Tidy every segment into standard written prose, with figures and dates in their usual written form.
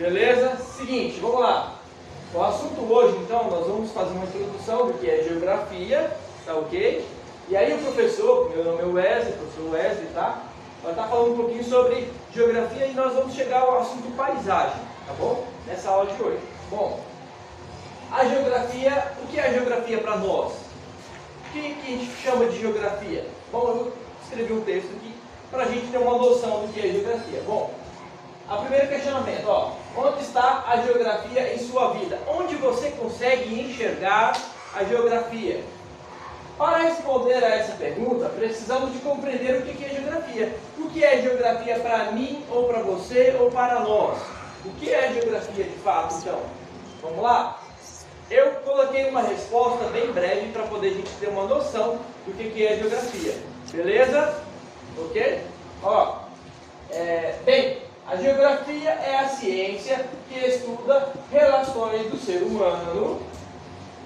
Beleza? Seguinte, vamos lá. O assunto hoje, então, nós vamos fazer uma introdução do que é geografia, tá ok? E aí o professor, meu nome é Wesley, professor Wesley, tá? Vai estar falando um pouquinho sobre geografia e nós vamos chegar ao assunto paisagem, tá bom? Nessa aula de hoje. Bom, a geografia, o que é a geografia para nós? O que a gente chama de geografia? Bom, eu vou escrever um texto aqui para a gente ter uma noção do que é geografia. Bom, o primeiro questionamento, ó, onde está a geografia em sua vida? Onde você consegue enxergar a geografia? Para responder a essa pergunta, precisamos de compreender o que é geografia. O que é geografia para mim, ou para você, ou para nós? O que é geografia de fato, então? Vamos lá? Eu coloquei uma resposta bem breve para poder a gente ter uma noção do que é geografia. Beleza? Ok? Ó, bem, a geografia é a ciência que estuda relações do ser humano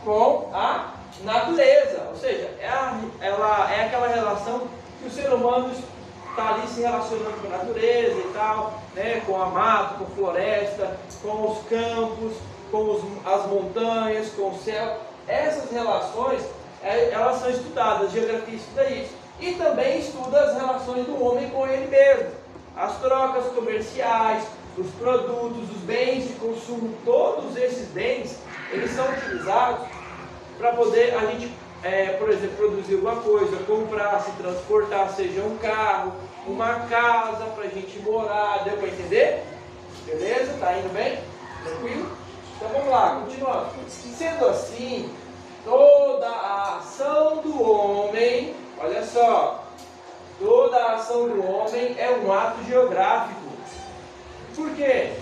com a natureza. Ou seja, ela é aquela relação que o ser humano está ali se relacionando com a natureza e tal, né? Com a mata, com a floresta, com os campos, com as montanhas, com o céu. Essas relações, elas são estudadas, a geografia estuda isso. E também estuda as relações do homem com ele mesmo. As trocas comerciais, os produtos, os bens de consumo, todos esses bens, eles são utilizados para poder a gente, por exemplo, produzir alguma coisa, comprar, se transportar, seja um carro, uma casa para a gente morar, deu para entender? Beleza? Tá indo bem? Tranquilo? Então vamos lá, continuando. Sendo assim, toda a ação do homem, olha só, toda a ação do homem é um ato geográfico. Por quê?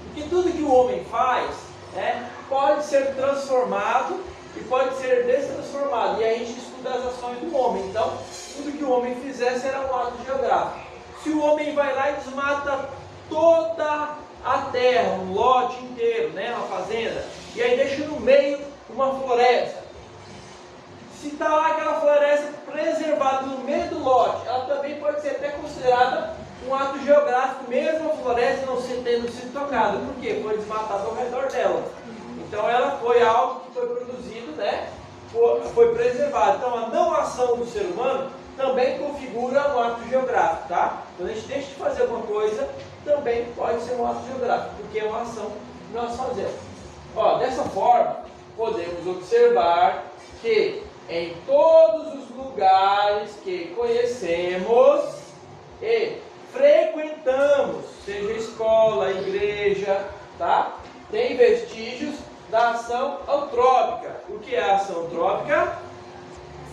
Porque tudo que o homem faz, pode ser transformado e pode ser destransformado. E aí a gente estuda as ações do homem. Então, tudo que o homem fizer será um ato geográfico. Se o homem vai lá e desmata toda a terra, um lote inteiro, uma fazenda, e aí deixa no meio uma floresta. Se está lá aquela floresta preservada no meio do lote, ela também pode ser até considerada um ato geográfico, mesmo a floresta não tendo sido tocada. Por quê? Foi desmatado ao redor dela. Então ela foi algo que foi produzido, foi preservado. Então a não ação do ser humano também configura um ato geográfico, tá? Quando a gente deixa de fazer alguma coisa, também pode ser um ato geográfico, porque é uma ação que nós fazemos. Ó, dessa forma, podemos observar que em todos os lugares que conhecemos e frequentamos, seja escola, igreja, tá? Tem vestígios da ação antrópica. O que é a ação antrópica?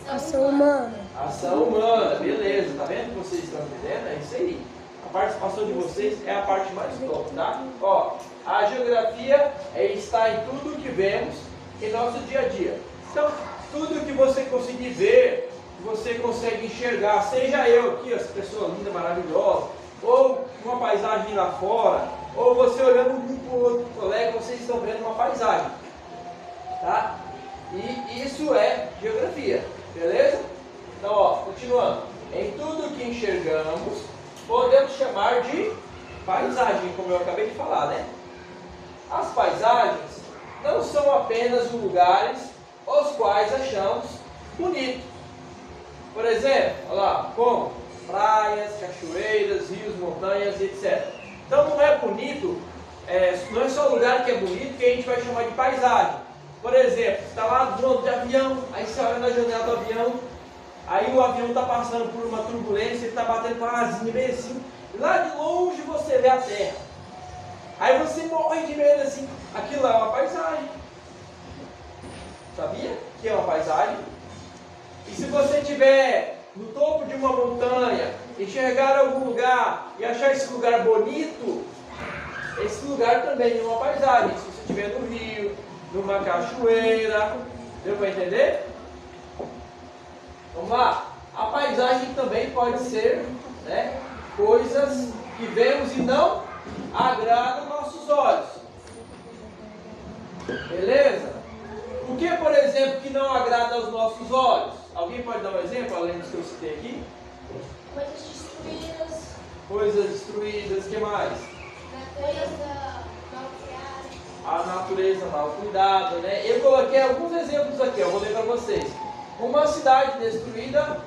Ação humana. Ação humana, beleza. Tá vendo que vocês estão entendendo? É isso aí. A participação de vocês é a parte mais top, tá? Ó, a geografia está em tudo que vemos em nosso dia a dia. Então, tudo que você conseguir ver, que você consegue enxergar, seja eu aqui, essa pessoa linda, maravilhosa, ou uma paisagem lá fora, ou você olhando um para o outro colega, vocês estão vendo uma paisagem, tá? E isso é geografia, beleza? Então, ó, continuando. Em tudo que enxergamos, podemos chamar de paisagem, como eu acabei de falar, né? As paisagens não são apenas os lugares os quais achamos bonitos. Por exemplo, olha lá, como praias, cachoeiras, rios, montanhas, etc. Então não é bonito, não é só o lugar que é bonito que a gente vai chamar de paisagem. Por exemplo, você está lá voando de avião, aí você olha na janela do avião, aí o avião está passando por uma turbulência, ele está batendo com a asinha bem assim, e lá de longe você vê a terra. Aí você morre de medo assim, aquilo é uma paisagem. Sabia que é uma paisagem? E se você estiver no topo de uma montanha, enxergar algum lugar e achar esse lugar bonito, esse lugar também é uma paisagem. Se você estiver no rio, numa cachoeira, deu para entender? Vamos lá. A paisagem também pode ser, coisas que vemos e não agradam nossos olhos. Beleza? O que, por exemplo, que não agrada aos nossos olhos? Alguém pode dar um exemplo, além dos que eu citei aqui? Coisas destruídas. Coisas destruídas, o que mais? Coisas natureza mal cuidada, né? Eu coloquei alguns exemplos aqui, eu vou ler para vocês. Uma cidade destruída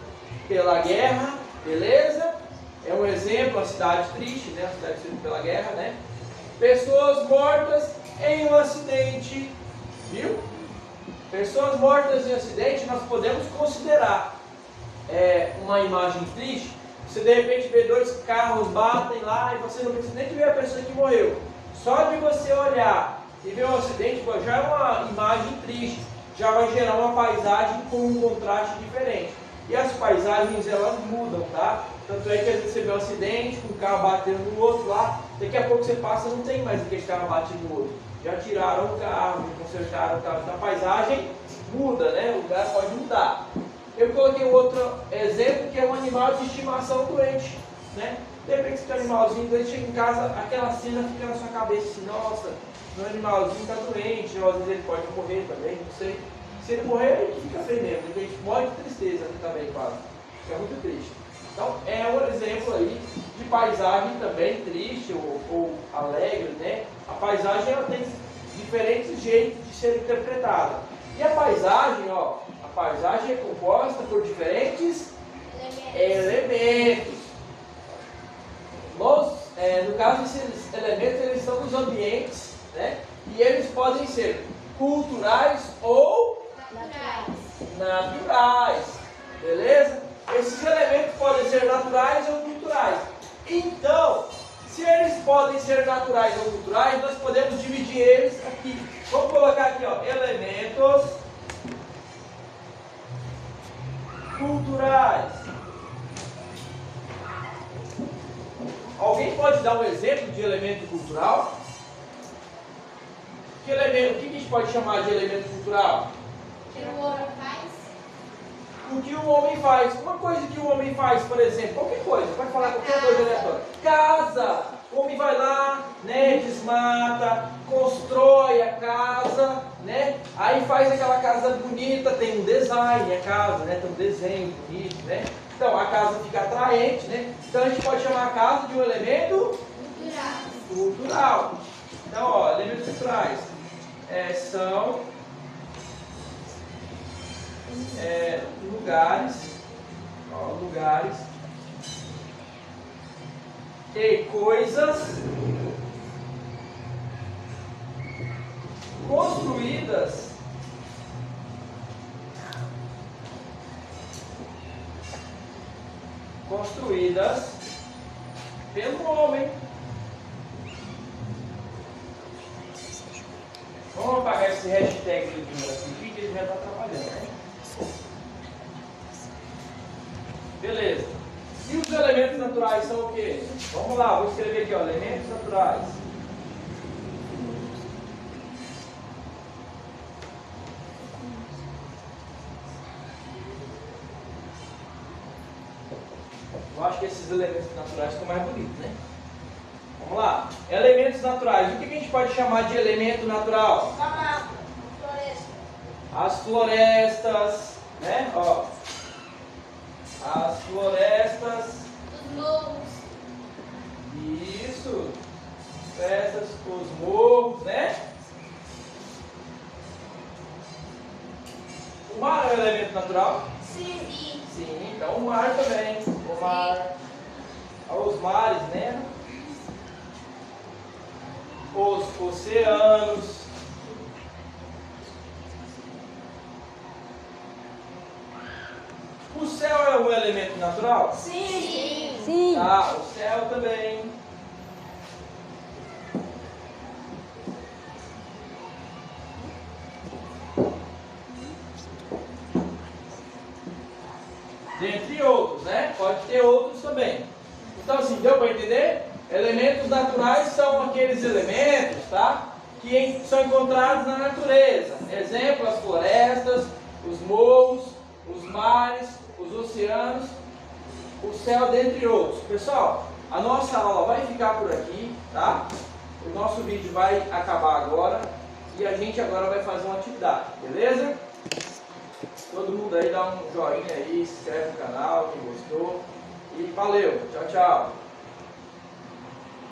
pela guerra, beleza? É um exemplo, uma cidade triste, né? Uma cidade destruída pela guerra, né? Pessoas mortas em um acidente, viu? Pessoas mortas em um acidente nós podemos considerar uma imagem triste. Você de repente vê dois carros batem lá e você não precisa nem de ver a pessoa que morreu. Só de você olhar e ver um acidente já é uma imagem triste, já vai gerar uma paisagem com um contraste diferente. E as paisagens elas mudam, tá? Tanto é que às vezes você vê um acidente com um carro batendo no outro lá, daqui a pouco você passa e não tem mais aquele carro batendo no outro. Já tiraram o carro, consertaram o carro, então a paisagem muda, né? O lugar pode mudar. Eu coloquei um outro exemplo que é um animal de estimação doente, né? De repente esse animalzinho doente chega em casa, aquela cena fica na sua cabeça assim, nossa, meu animalzinho está doente, ou às vezes ele pode morrer também, não sei. Se ele morrer, ele fica feio mesmo, a gente morre de tristeza aqui também, quase. É muito triste. Então, é um exemplo aí de paisagem também triste ou alegre, né? A paisagem ela tem diferentes jeitos de ser interpretada. E a paisagem, ó, a paisagem é composta por diferentes elementos. No caso, esses elementos eles são dos ambientes, né? E eles podem ser culturais ou naturais, beleza? Esses elementos podem ser naturais ou culturais. Então, se eles podem ser naturais ou culturais, nós podemos dividir eles aqui. Vamos colocar aqui, ó, elementos culturais. Alguém pode dar um exemplo de elemento cultural? O que a gente pode chamar de elemento cultural? O que o homem faz? O que o homem faz. Uma coisa que o homem faz, por exemplo, qualquer coisa, pode falar qualquer coisa aleatória. Casa, o homem vai lá, né, desmata, constrói a casa, né, aí faz aquela casa bonita, tem um design, a casa, né, tem um desenho bonito, né. Então a casa fica atraente, né. Então a gente pode chamar a casa de um elemento cultural. Então, ó, elementos culturais são lugares e coisas construídas pelo homem. Vamos apagar esse hashtag do dia aqui, que ele já está atrapalhando, né? Beleza. E os elementos naturais são o quê? Vamos lá, vou escrever aqui, ó, elementos naturais. Eu acho que esses elementos naturais ficam mais bonitos, né? Vamos lá. Elementos naturais. O que a gente pode chamar de elemento natural? Floresta. As florestas, né? Ó. As florestas. Os morros. Isso. Florestas, os morros, né? O mar é um elemento natural? Sim. Sim, então o mar também. O mar. Os mares, né? Os oceanos. O céu é um elemento natural? Sim. Sim. Tá, o céu também. Dentre outros, né? Pode ter outros também. Então, assim, deu para entender? Elementos naturais são aqueles elementos, tá? Que são encontrados na natureza. Exemplo, as florestas, os morros, os mares, os oceanos, o céu, dentre outros. Pessoal, a nossa aula vai ficar por aqui, tá? O nosso vídeo vai acabar agora e a gente agora vai fazer uma atividade, beleza? Todo mundo aí dá um joinha aí, se inscreve no canal, quem gostou. E valeu, tchau, tchau.